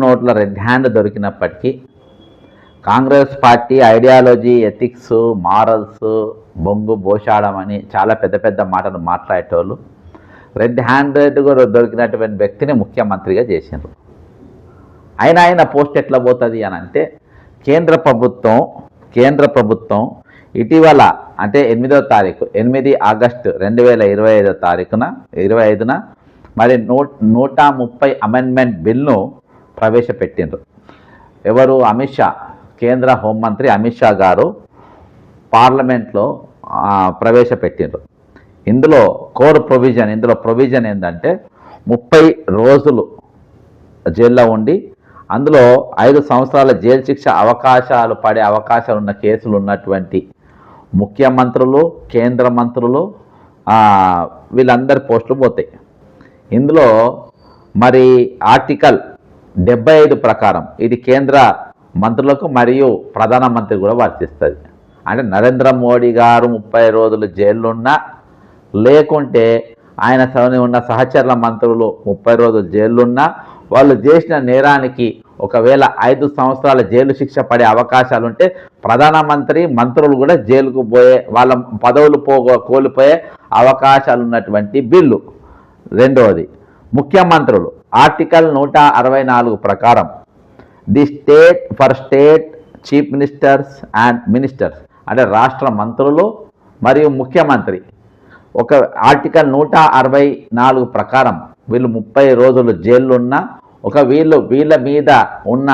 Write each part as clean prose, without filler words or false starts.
నోట్ల red hand దొరికినప్పటికీ Congress party ideology, ethics, morals బొంగు బోషాడం అని చాలా పెద్ద పెద్ద మాటలు మాట్లాడేటోళ్ళు రెడ్ హ్యాండెడ్గా దొరికినటువంటి వ్యక్తిని ముఖ్యమంత్రిగా చేసినారు. ఆయన పోస్ట్ ఎట్లా పోతుంది అని అంటే కేంద్ర ప్రభుత్వం ఇటీవల అంటే 8వ తారీఖు 8 ఆగస్టు 2025 మరి 130 అమెండ్మెంట్ బిల్ను ప్రవేశపెట్టిండ్రు. ఎవరు? అమిత్ షా, కేంద్ర హోంమంత్రి అమిత్ షా గారు పార్లమెంట్లో ప్రవేశపెట్టిండ్రు. ఇందులో ప్రొవిజన్ ఏంటంటే 30 రోజులు జైల్లో ఉండి అందులో 5 సంవత్సరాల జైలు శిక్ష పడే అవకాశాలు ఉన్న కేసులు ఉన్నటువంటి ముఖ్యమంత్రులు, కేంద్ర మంత్రులు వీళ్ళందరి పోస్టులు పోతాయి. ఇందులో మరి ఆర్టికల్ 75 ప్రకారం ఇది కేంద్ర మంత్రులకు మరియు ప్రధానమంత్రి కూడా వర్తిస్తుంది. అంటే నరేంద్ర మోడీ గారు 30 రోజులు జైల్లో ఉన్నా, లేకుంటే ఆయన ఉన్న సహచరుల మంత్రులు 30 రోజులు జైలున్నా వాళ్ళు చేసిన నేరానికి ఒకవేళ 5 సంవత్సరాల జైలు శిక్ష పడే అవకాశాలు ఉంటే ప్రధానమంత్రి, మంత్రులు కూడా జైలుకు పోయే, వాళ్ళ పదవులు కోల్పోయే అవకాశాలు ఉన్నటువంటి బిల్లు. రెండవది ముఖ్యమంత్రులు ఆర్టికల్ 164 ప్రకారం the state chief ministers and ministers అంటే రాష్ట్ర మంత్రులు మరియు ముఖ్యమంత్రి ఒక ఆర్టికల్ 164 ప్రకారం వీళ్ళు 30 రోజులు జైల్లో ఉన్నా వీళ్ళ మీద ఉన్న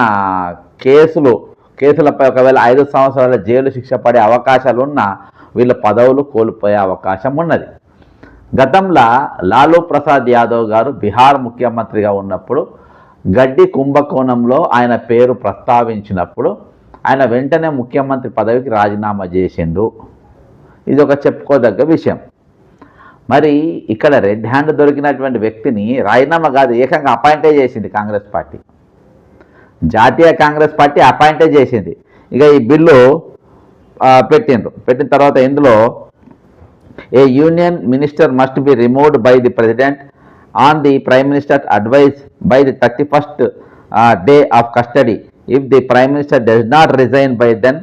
కేసులపై ఒకవేళ 5 సంవత్సరాల జైలు శిక్ష పడే అవకాశాలు ఉన్నా వీళ్ళ పదవులు కోల్పోయే అవకాశం ఉన్నది. గతంలో లాలూ ప్రసాద్ యాదవ్ గారు బీహార్ ముఖ్యమంత్రిగా ఉన్నప్పుడు గడ్డి కుంభకోణంలో ఆయన పేరు ప్రస్తావించినప్పుడు ఆయన వెంటనే ముఖ్యమంత్రి పదవికి రాజీనామా చేసిండు. ఇది ఒక చెప్పుకోదగ్గ విషయం. మరి ఇక్కడ రెడ్ హ్యాండ్ దొరికినటువంటి వ్యక్తిని రాజీనామా కాదు, ఏకంగా అపాయింటే చేసింది కాంగ్రెస్ పార్టీ. జాతీయ కాంగ్రెస్ పార్టీ అపాయింటే చేసింది. ఇక ఈ బిల్లు పెట్టిన తర్వాత ఇందులో a union minister must be removed by the president on the prime minister advice by the 31st day of custody if the prime minister does not resign by then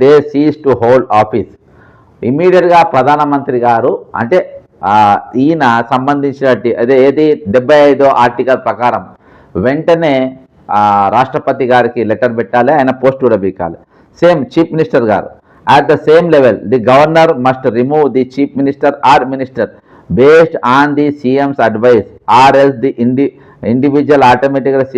they cease to hold office. ఇమీడియట్గా ప్రధానమంత్రి గారు అంటే ఈయన సంబంధించినట్టు ఏది 75వ article ప్రకారం వెంటనే రాష్ట్రపతి గారికి లెటర్ పెట్టాలి, ఆయన పోస్ట్ కూడా బీకాలి. సేమ్ చీఫ్ మినిస్టర్ గారు at the same level the governor must remove the chief minister or minister based on the CM's advice or else the individual automatically